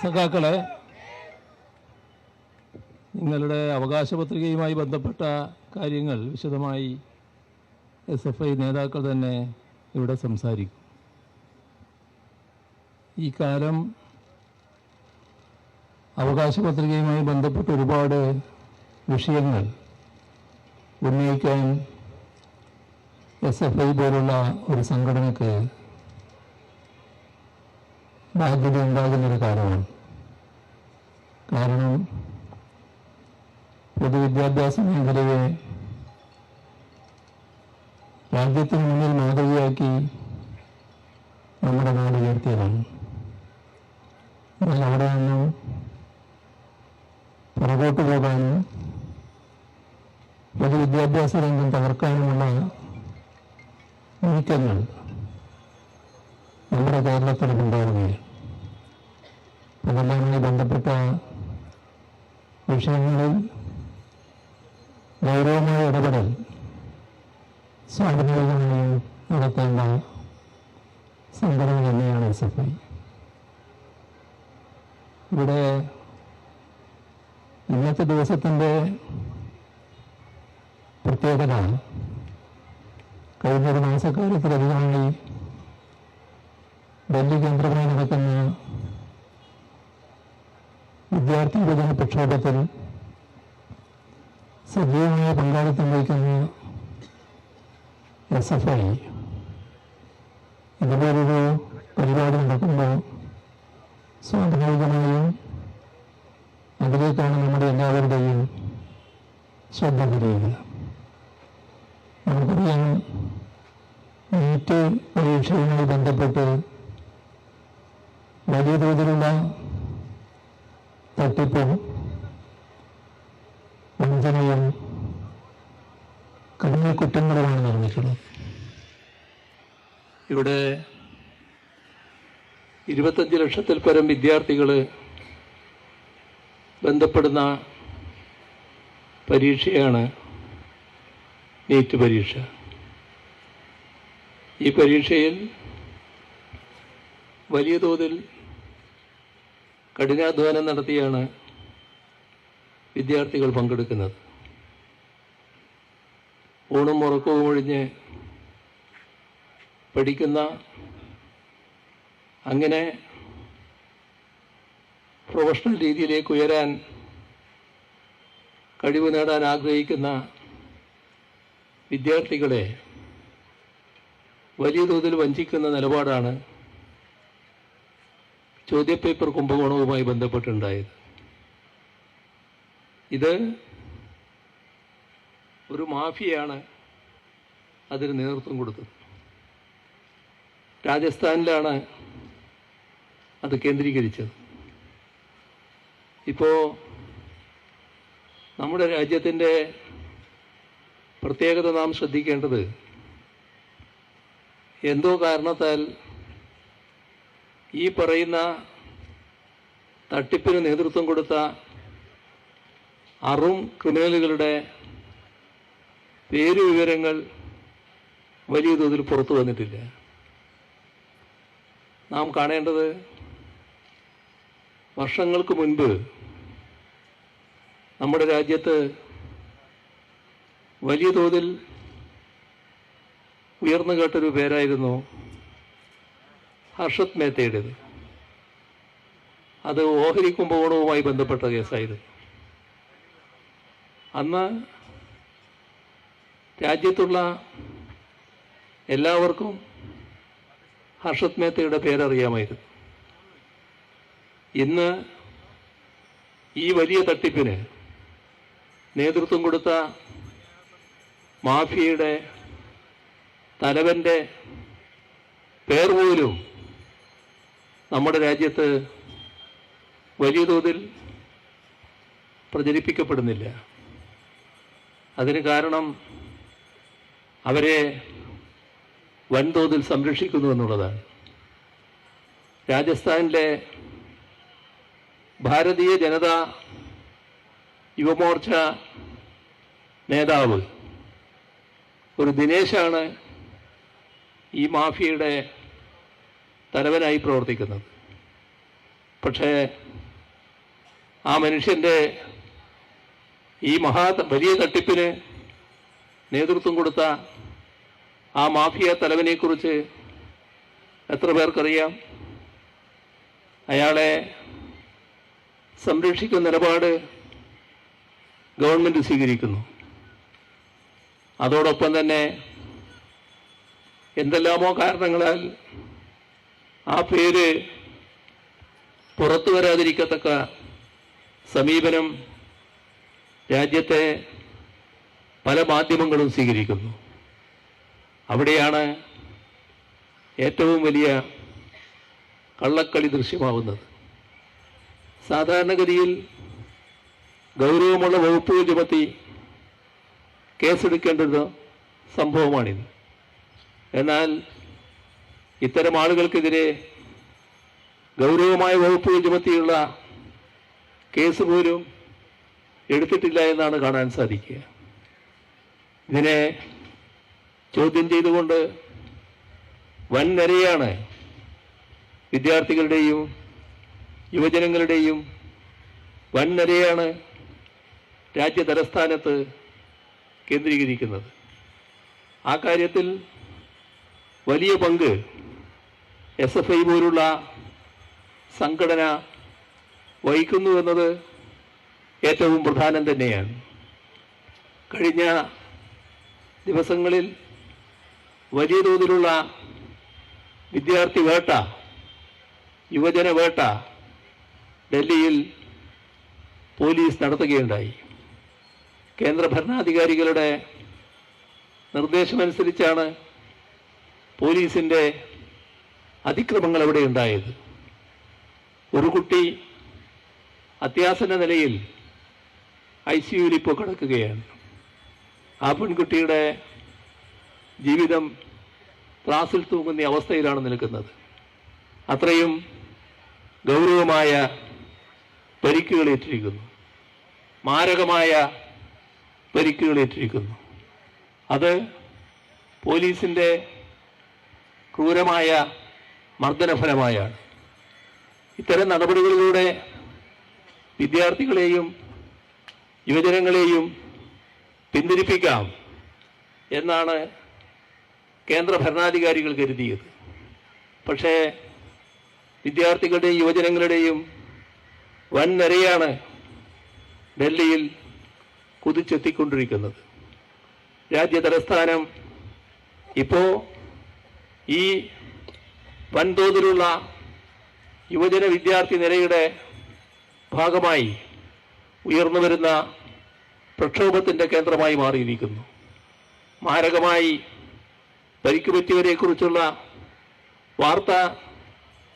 സഖാക്കളെ, നിങ്ങളുടെ അവകാശ പത്രികയുമായി ബന്ധപ്പെട്ട കാര്യങ്ങൾ വിശദമായി SFI നേതാക്കൾ തന്നെ ഇവിടെ സംസാരിക്കും. ഈ കാലം അവകാശ പത്രികയുമായി ബന്ധപ്പെട്ട് ഒരുപാട് വിഷയങ്ങൾ ഉന്നയിക്കാൻ SFI പോലുള്ള ഒരു സംഘടനയ്ക്ക് ബാധ്യത ഉണ്ടാകുന്നൊരു കാലമാണ്. കാരണം പൊതുവിദ്യാഭ്യാസ മേഖലയെ രാജ്യത്തിന് മുന്നിൽ മാതൃകയാക്കി നമ്മുടെ നാട് ഉയർത്തിയതാണ്. എന്നാൽ അവിടെ നിന്നും പുറകോട്ട് പോകാനും പൊതുവിദ്യാഭ്യാസ രംഗം തകർക്കാനുമുള്ള നീക്കങ്ങൾ നമ്മുടെ കേരളത്തിൽ ഉണ്ടാവുകയാണ്. അതെല്ലാമായി ബന്ധപ്പെട്ട വിഷയങ്ങളിൽ ഗൗരവമായ ഇടപെടൽ സ്വാഭാവികമായും നടത്തേണ്ട സംഘടന തന്നെയാണ് SFI. ഇവിടെ ഇന്നത്തെ ദിവസത്തിൻ്റെ പ്രത്യേകത കഴിഞ്ഞൊരു മാസക്കാലത്തിലധികമായി ഡൽഹി കേന്ദ്രമായി നടക്കുന്ന വിദ്യാർത്ഥി യുവജന പ്രക്ഷോഭത്തിൽ സജീവമായ പങ്കാളിത്തം വഹിക്കുന്ന SFI ഇതുപോലൊരു പരിപാടി നടക്കുമ്പോൾ സ്വാഭാവികമായും അതിലേക്കാണ് നമ്മുടെ എല്ലാവരുടെയും ശ്രദ്ധ തിരിയുക. നമുക്കറിയാം, നീറ്റ് പരീക്ഷയുമായി ബന്ധപ്പെട്ട് വലിയ തോതിലുള്ള തട്ടിപ്പും വഞ്ചനയും കഠിന കുറ്റങ്ങളുമാണ് നിർമ്മിക്കുന്നത്. ഇവിടെ 25 ലക്ഷത്തിൽ പരം വിദ്യാർത്ഥികൾ ബന്ധപ്പെടുന്ന പരീക്ഷയാണ് നീറ്റ് പരീക്ഷ. ഈ പരീക്ഷയിൽ വലിയ തോതിൽ കഠിനാധ്വാനം നടത്തിയാണ് വിദ്യാർത്ഥികൾ പങ്കെടുക്കുന്നത്. ഊണും ഉറക്കവും ഒഴിഞ്ഞ് പഠിക്കുന്ന, അങ്ങനെ പ്രൊഫഷണൽ രീതിയിലേക്ക് ഉയരാൻ കഴിവ് നേടാൻ ആഗ്രഹിക്കുന്ന വിദ്യാർത്ഥികളെ വലിയ തോതിൽ വഞ്ചിക്കുന്ന നിലപാടാണ് ചോദ്യപേപ്പർ കുംഭകോണവുമായി ബന്ധപ്പെട്ടുണ്ടായത്. ഇത് ഒരു മാഫിയയാണ് അതിന് നേതൃത്വം കൊടുത്തത്. രാജസ്ഥാനിലാണ് അത് കേന്ദ്രീകരിച്ചത്. ഇപ്പോൾ നമ്മുടെ രാജ്യത്തിൻ്റെ പ്രത്യേകത നാം ശ്രദ്ധിക്കേണ്ടത്, എന്തോ കാരണത്താൽ ഈ പറയുന്ന തട്ടിപ്പിന് നേതൃത്വം കൊടുത്ത ക്രിമിനലുകളുടെ പേര് വിവരങ്ങൾ വലിയ തോതിൽ പുറത്തു വന്നിട്ടില്ല. നാം കാണേണ്ടത്, വർഷങ്ങൾക്ക് മുൻപ് നമ്മുടെ രാജ്യത്ത് വലിയ തോതിൽ ഉയർന്നു കേട്ടൊരു പേരായിരുന്നു ഹർഷത് മേത്തയുടേത്. അത് ഓഹരി കുംഭകോണവുമായി ബന്ധപ്പെട്ട കേസായിരുന്നു. അന്ന് രാജ്യത്തുള്ള എല്ലാവർക്കും ഹർഷത് മേത്തയുടെ പേരറിയാമായിരുന്നു. ഇന്ന് ഈ വലിയ തട്ടിപ്പിന് നേതൃത്വം കൊടുത്ത മാഫിയയുടെ തലവൻ്റെ പേർ പോലും നമ്മുടെ രാജ്യത്ത് വലിയ തോതിൽ പ്രചരിപ്പിക്കപ്പെടുന്നില്ല. അതിന് കാരണം അവരെ വൻതോതിൽ സംരക്ഷിക്കുന്നു എന്നുള്ളതാണ്. രാജസ്ഥാനിലെ ഭാരതീയ ജനതാ യുവമോർച്ച നേതാവ് ഒരു ദിനേശാണ് ഈ മാഫിയയുടെ തലവനായി പ്രവർത്തിക്കുന്നത്. പക്ഷേ ആ മനുഷ്യൻ്റെ ഈ വലിയ തട്ടിപ്പിന് നേതൃത്വം കൊടുത്ത ആ മാഫിയ തലവനെക്കുറിച്ച് എത്ര പേർക്കറിയാം? അയാളെ സംരക്ഷിക്കുന്ന നിലപാട് ഗവൺമെൻറ് സ്വീകരിക്കുന്നു. അതോടൊപ്പം തന്നെ എന്തെല്ലാമോ കാരണങ്ങളാൽ ആ പേര് പുറത്തു വരാതിരിക്കത്തക്ക സമീപനം രാജ്യത്തെ പല മാധ്യമങ്ങളും സ്വീകരിക്കുന്നു. അവിടെയാണ് ഏറ്റവും വലിയ കള്ളക്കളി ദൃശ്യമാവുന്നത്. സാധാരണഗതിയിൽ ഗൗരവമുള്ള വകുപ്പുകൾ ചുമത്തി കേസെടുക്കേണ്ട സംഭവമാണിത്. എന്നാൽ ഇത്തരം ആളുകൾക്കെതിരെ ഗൗരവമായ വകുപ്പുകൾ ചുമത്തിയുള്ള കേസ് പോലും എടുത്തിട്ടില്ല എന്നാണ് കാണാൻ സാധിക്കുക. ഇതിനെ ചോദ്യം ചെയ്തുകൊണ്ട് വൻ നിരയാണ് വിദ്യാർത്ഥികളുടെയും യുവജനങ്ങളുടെയും വൻ നിരയാണ് രാജ്യ തലസ്ഥാനത്ത് കേന്ദ്രീകരിക്കുന്നത്. ആ കാര്യത്തിൽ വലിയ പങ്ക് SFI പോലുള്ള സംഘടന വഹിക്കുന്നു എന്നത് ഏറ്റവും പ്രധാനം തന്നെയാണ്. കഴിഞ്ഞ ദിവസങ്ങളിൽ വലിയ തോതിലുള്ള വിദ്യാർത്ഥി വേട്ട, യുവജന വേട്ട ഡൽഹിയിൽ പോലീസ് നടത്തുകയുണ്ടായി. കേന്ദ്ര ഭരണാധികാരികളുടെ നിർദ്ദേശമനുസരിച്ചാണ് പോലീസിൻ്റെ അതിക്രമങ്ങൾ അവിടെ ഉണ്ടായത്. ഒരു കുട്ടി അത്യാസന്ന നിലയിൽ ICUവിൽ ഇപ്പോൾ കിടക്കുകയാണ്. ആ പെൺകുട്ടിയുടെ ജീവിതം ത്രാസിൽ തൂങ്ങുന്ന അവസ്ഥയിലാണ് നിൽക്കുന്നത്. അത്രയും ഗൗരവമായ പരിക്കുകളേറ്റിരിക്കുന്നു, മാരകമായ പരിക്കുകളേറ്റിരിക്കുന്നു. അത് പോലീസിൻ്റെ ക്രൂരമായ മർദ്ദനഫലമായാണ്. ഇത്തരം നടപടികളിലൂടെ വിദ്യാർത്ഥികളെയും യുവജനങ്ങളെയും പിന്തിരിപ്പിക്കാം എന്നാണ് കേന്ദ്ര ഭരണാധികാരികൾ കരുതിയത്. പക്ഷേ വിദ്യാർത്ഥികളുടെയും യുവജനങ്ങളുടെയും വൻ നിരയാണ് ഡൽഹിയിൽ കുതിച്ചെത്തിക്കൊണ്ടിരിക്കുന്നത്. രാജ്യ തലസ്ഥാനം ഇപ്പോൾ ഈ വൻതോതിലുള്ള യുവജന വിദ്യാർത്ഥി നിരയുടെ ഭാഗമായി ഉയർന്നു വരുന്ന പ്രക്ഷോഭത്തിൻ്റെ കേന്ദ്രമായി മാറിയിരിക്കുന്നു. മാരകമായി പരിക്കുപറ്റിയവരെക്കുറിച്ചുള്ള വാർത്ത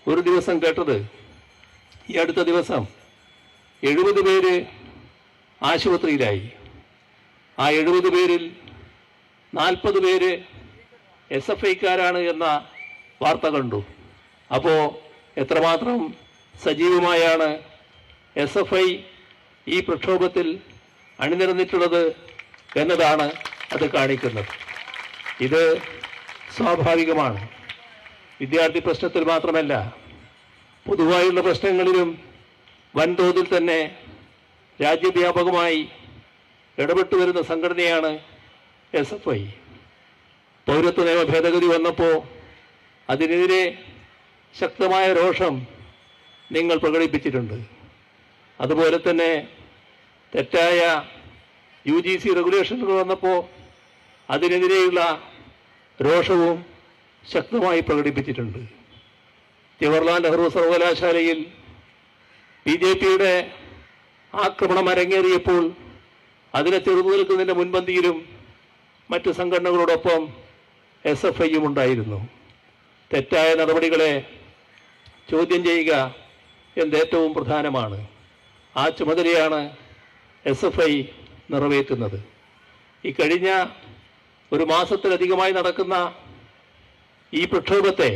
ഒരു ദിവസം കേട്ടത്, ഈ അടുത്ത ദിവസം 70 പേര് ആശുപത്രിയിലായി. ആ 70 പേരിൽ 40 പേര് SFIക്കാരാണ് എന്ന വാർത്ത കണ്ടു. അപ്പോൾ എത്രമാത്രം സജീവമായാണ് SFI ഈ പ്രക്ഷോഭത്തിൽ അണിനിരന്നിട്ടുള്ളത് എന്നതാണ് അത് കാണിക്കുന്നത്. ഇത് സ്വാഭാവികമാണ്. വിദ്യാർത്ഥി പ്രശ്നത്തിൽ മാത്രമല്ല, പൊതുവായുള്ള പ്രശ്നങ്ങളിലും വൻതോതിൽ തന്നെ രാജ്യവ്യാപകമായി ഇടപെട്ടു വരുന്ന സംഘടനയാണ് SFI. പൗരത്വ നിയമ ഭേദഗതി വന്നപ്പോൾ അതിനെതിരെ ശക്തമായ രോഷം നിങ്ങൾ പ്രകടിപ്പിച്ചിട്ടുണ്ട്. അതുപോലെ തന്നെ തെറ്റായ UGC റെഗുലേഷനുകൾ വന്നപ്പോൾ അതിനെതിരെയുള്ള രോഷവും ശക്തമായി പ്രകടിപ്പിച്ചിട്ടുണ്ട്. ജവഹർലാൽ നെഹ്റു സർവകലാശാലയിൽ BJPയുടെ ആക്രമണം അരങ്ങേറിയപ്പോൾ അതിനെ ചെറുതു നിൽക്കുന്നതിൻ്റെ മുൻപന്തിയിലും മറ്റ് സംഘടനകളോടൊപ്പം SFIയും ഉണ്ടായിരുന്നു. തെറ്റായ നടപടികളെ ചോദ്യം ചെയ്യുക എന്നത് ഏറ്റവും പ്രധാനമാണ്. ആ ചുമതലയാണ് SFI നിറവേറ്റുന്നത്. ഈ കഴിഞ്ഞ ഒരു മാസത്തിലധികമായി നടക്കുന്ന ഈ പ്രക്ഷോഭത്തെ,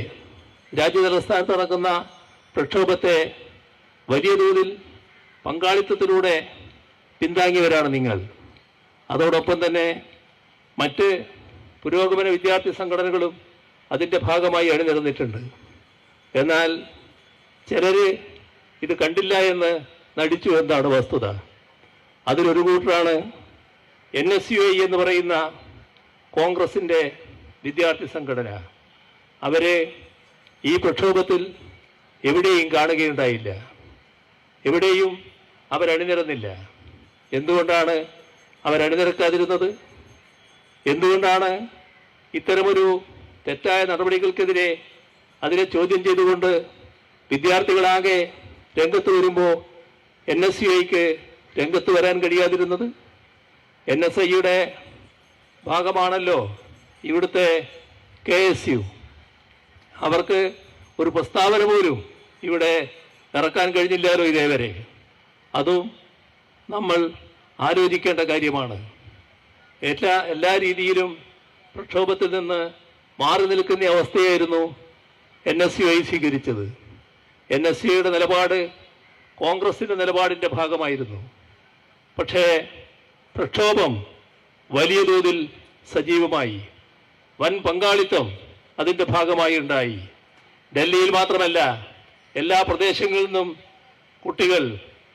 രാജ്യതലസ്ഥാനത്ത് നടക്കുന്ന പ്രക്ഷോഭത്തെ വലിയ തോതിൽ പങ്കാളിത്തത്തിലൂടെ പിന്താങ്ങിയവരാണ് നിങ്ങൾ. അതോടൊപ്പം തന്നെ മറ്റ് പുരോഗമന വിദ്യാർത്ഥി സംഘടനകളും അതിൻ്റെ ഭാഗമായി അണിനിരന്നിട്ടുണ്ട്. എന്നാൽ ചിലർ ഇത് കണ്ടില്ല എന്ന് നടിച്ചു എന്നാണ് വസ്തുത. അതിലൊരു കൂട്ടരാണ് NSUI എന്ന് പറയുന്ന കോൺഗ്രസിൻ്റെ വിദ്യാർത്ഥി സംഘടന. അവരെ ഈ പ്രക്ഷോഭത്തിൽ എവിടെയും കാണുകയുണ്ടായില്ല, എവിടെയും അവരണിനിരന്നില്ല. എന്തുകൊണ്ടാണ് അവരണിനിരക്കാതിരുന്നത്? എന്തുകൊണ്ടാണ് ഇത്തരമൊരു തെറ്റായ നടപടികൾക്കെതിരെ അതിനെ ചോദ്യം ചെയ്തുകൊണ്ട് വിദ്യാർത്ഥികളാകെ രംഗത്ത് വരുമ്പോൾ NSUIക്ക് രംഗത്ത് വരാൻ കഴിയാതിരുന്നത്? NSIയുടെ ഭാഗമാണല്ലോ ഇവിടുത്തെ KSU. അവർക്ക് ഒരു പ്രസ്താവന പോലും ഇവിടെ ഇറക്കാൻ കഴിഞ്ഞില്ലല്ലോ ഇതേവരെ. അതും നമ്മൾ ആലോചിക്കേണ്ട കാര്യമാണ്. എല്ലാ രീതിയിലും പ്രക്ഷോഭത്തിൽ നിന്ന് മാറി നിൽക്കുന്ന അവസ്ഥയായിരുന്നു NSUI സ്വീകരിച്ചത്. NSUIയുടെ നിലപാട് കോൺഗ്രസിൻ്റെ നിലപാടിൻ്റെ ഭാഗമായിരുന്നു. പക്ഷേ പ്രക്ഷോഭം വലിയ തോതിൽ സജീവമായി, വൻ പങ്കാളിത്തം അതിൻ്റെ ഭാഗമായി ഉണ്ടായി. ഡൽഹിയിൽ മാത്രമല്ല, എല്ലാ പ്രദേശങ്ങളിൽ നിന്നും കുട്ടികൾ,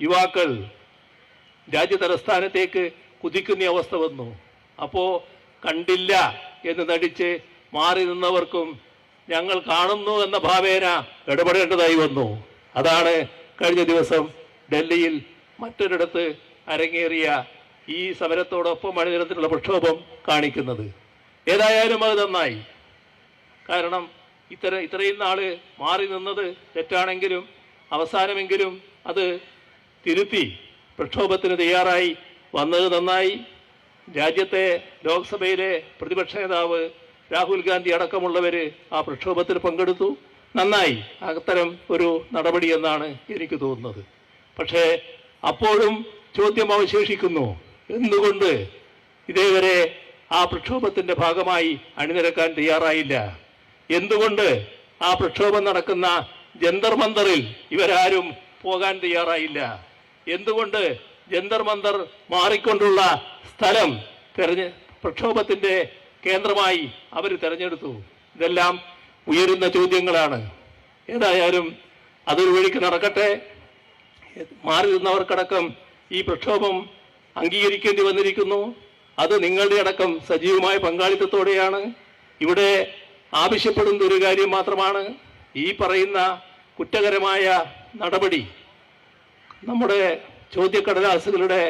യുവാക്കൾ രാജ്യതലസ്ഥാനത്തേക്ക് കുതിക്കുന്ന അവസ്ഥ വന്നു. അപ്പോൾ കണ്ടില്ല എന്ന് നടിച്ച് മാറി നിന്നവർക്കും ഞങ്ങൾ കാണുന്നു എന്ന ഭാവേന ഇടപെടേണ്ടതായി വന്നു. അതാണ് കഴിഞ്ഞ ദിവസം ഡൽഹിയിൽ മറ്റൊരിടത്ത് അരങ്ങേറിയ ഈ സമരത്തോടൊപ്പം അണിനിരത്തിലുള്ള പ്രക്ഷോഭം കാണിക്കുന്നത്. ഏതായാലും അത് നന്നായി. കാരണം ഇത്രയും നാള് മാറി നിന്നത് തെറ്റാണെങ്കിലും അവസാനമെങ്കിലും അത് തിരുത്തി പ്രക്ഷോഭത്തിന് തയ്യാറായി വന്നത് നന്നായി. രാജ്യത്തെ ലോക്സഭയിലെ പ്രതിപക്ഷ നേതാവ് രാഹുൽ ഗാന്ധി അടക്കമുള്ളവർ ആ പ്രക്ഷോഭത്തിൽ പങ്കെടുത്തു. നന്നായി അത്തരം ഒരു നടപടി എന്നാണ് എനിക്ക് തോന്നുന്നത്. പക്ഷേ അപ്പോഴും ചോദ്യം അവശേഷിക്കുന്നു, എന്തുകൊണ്ട് ഇതേവരെ ആ പ്രക്ഷോഭത്തിന്റെ ഭാഗമായി അണിനിരക്കാൻ തയ്യാറായില്ല? എന്തുകൊണ്ട് ആ പ്രക്ഷോഭം നടക്കുന്ന ജന്തർ മന്ദറിൽ ഇവരാരും പോകാൻ തയ്യാറായില്ല? എന്തുകൊണ്ട് ജന്തർ മന്ദർ മാറിക്കൊണ്ടുള്ള സ്ഥലം പ്രക്ഷോഭത്തിന്റെ കേന്ദ്രമായി അവർ തെരഞ്ഞെടുത്തു? ഇതെല്ലാം ഉയരുന്ന ചോദ്യങ്ങളാണ്. ഏതായാലും അതൊരു വഴിക്ക് നടക്കട്ടെ. മാറി നിന്നവർക്കടക്കം ഈ പ്രക്ഷോഭം അംഗീകരിക്കേണ്ടി വന്നിരിക്കുന്നു. അത് നിങ്ങളുടെ അടക്കം സജീവമായ പങ്കാളിത്തത്തോടെയാണ്. ഇവിടെ ആവശ്യപ്പെടുന്ന ഒരു കാര്യം മാത്രമാണ്, ഈ പറയുന്ന കുറ്റകരമായ നടപടി, നമ്മുടെ ചോദ്യക്കടലാസുകളുടെ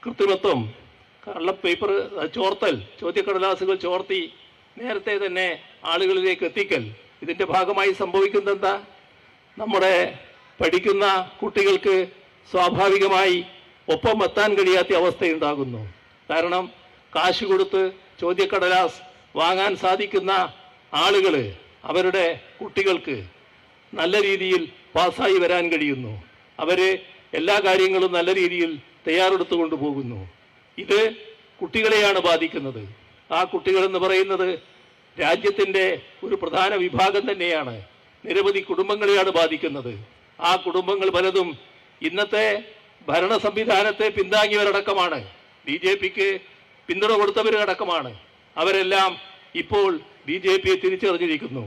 കൃത്രിമത്വം, കള്ളപ്പേപ്പർ ചോർത്തൽ, ചോദ്യക്കടലാസുകൾ ചോർത്തി നേരത്തെ തന്നെ ആളുകളിലേക്ക് എത്തിക്കൽ, ഇതിൻ്റെ ഭാഗമായി സംഭവിക്കുന്നത് എന്താ? നമ്മുടെ പഠിക്കുന്ന കുട്ടികൾക്ക് സ്വാഭാവികമായി ഒപ്പം എത്താൻ കഴിയാത്ത അവസ്ഥയുണ്ടാകുന്നു. കാരണം കാശ് കൊടുത്ത് ചോദ്യക്കടലാസ് വാങ്ങാൻ സാധിക്കുന്ന ആളുകൾ അവരുടെ കുട്ടികൾക്ക് നല്ല രീതിയിൽ പാസ്സായി വരാൻ കഴിയുന്നു. അവർ എല്ലാ കാര്യങ്ങളും നല്ല രീതിയിൽ തയ്യാറെടുത്തുകൊണ്ട് പോകുന്നു. ഇത് കുട്ടികളെയാണ് ബാധിക്കുന്നത്. ആ കുട്ടികളെന്ന് പറയുന്നത് രാജ്യത്തിൻ്റെ ഒരു പ്രധാന വിഭാഗം തന്നെയാണ്. നിരവധി കുടുംബങ്ങളെയാണ് ബാധിക്കുന്നത്. ആ കുടുംബങ്ങൾ പലതും ഇന്നത്തെ ഭരണ സംവിധാനത്തെ പിന്താങ്ങിയവരടക്കമാണ്, BJPക്ക് പിന്തുണ കൊടുത്തവരടക്കമാണ്. അവരെല്ലാം ഇപ്പോൾ BJPയെ തിരിച്ചറിഞ്ഞിരിക്കുന്നു.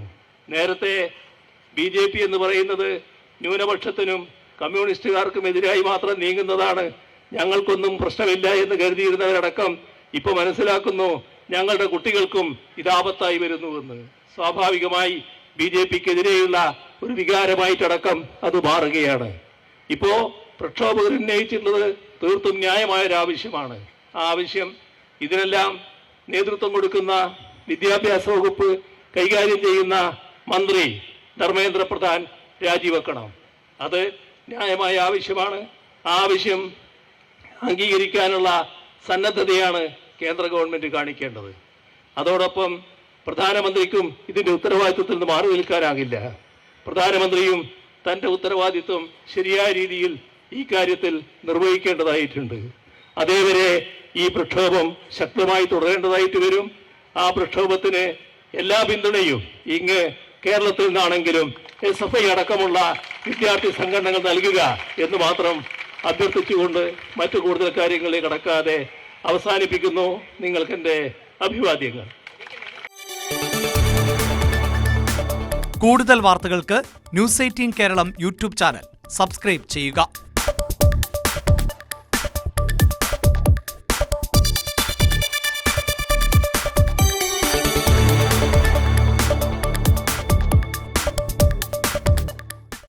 നേരത്തെ BJP എന്ന് പറയുന്നത് ന്യൂനപക്ഷത്തിനും കമ്മ്യൂണിസ്റ്റുകാർക്കും എതിരായി മാത്രം നീങ്ങുന്നതാണ്, ഞങ്ങൾക്കൊന്നും പ്രശ്നമില്ല എന്ന് കരുതിയിരുന്നവരടക്കം ഇപ്പോൾ മനസ്സിലാക്കുന്നു ഞങ്ങളുടെ കുട്ടികൾക്കും ഇതാപത്തായി വരുന്നുവെന്ന്. സ്വാഭാവികമായി BJPക്കെതിരെയുള്ള ഒരു വികാരമായിട്ടടക്കം അത് മാറുകയാണ്. ഇപ്പോൾ പ്രക്ഷോഭകർ ഉന്നയിച്ചിട്ടുള്ളത് തീർത്തും ന്യായമായൊരാവശ്യമാണ്. ആ ആവശ്യം ഇതിനെല്ലാം നേതൃത്വം കൊടുക്കുന്ന വിദ്യാഭ്യാസ വകുപ്പ് കൈകാര്യം ചെയ്യുന്ന മന്ത്രി ധർമ്മേന്ദ്ര പ്രധാൻ രാജിവെക്കണം. അത് ന്യായമായ ആവശ്യമാണ്. ആ ആവശ്യം അംഗീകരിക്കാനുള്ള സന്നദ്ധതയാണ് കേന്ദ്ര ഗവൺമെന്റ് കാണിക്കേണ്ടത്. അതോടൊപ്പം പ്രധാനമന്ത്രിക്കും ഇതിൻ്റെ ഉത്തരവാദിത്വത്തിൽ നിന്ന് മാറി നിൽക്കാനാകില്ല. പ്രധാനമന്ത്രിയും തൻ്റെ ഉത്തരവാദിത്വം ശരിയായ രീതിയിൽ ഈ കാര്യത്തിൽ നിർവഹിക്കേണ്ടതായിട്ടുണ്ട്. അതേവരെ ഈ പ്രക്ഷോഭം ശക്തമായി തുടരേണ്ടതായിട്ട് വരും. ആ പ്രക്ഷോഭത്തിന് എല്ലാ പിന്തുണയും ഇങ്ങ് കേരളത്തിൽ നിന്നാണെങ്കിലും SFI അടക്കമുള്ള വിദ്യാർത്ഥി സംഘടനകൾ നൽകുക എന്ന് മാത്രം അഭ്യർത്ഥിച്ചുകൊണ്ട് മറ്റു കൂടുതൽ കാര്യങ്ങളിലേക്ക് കടക്കാതെ അവസാനിപ്പിക്കുന്നു. നിങ്ങൾക്കെൻ്റെ അഭിവാദ്യങ്ങൾ. കൂടുതൽ വാർത്തകൾക്ക് News 18 Keralam YouTube channel subscribe ചെയ്യുക.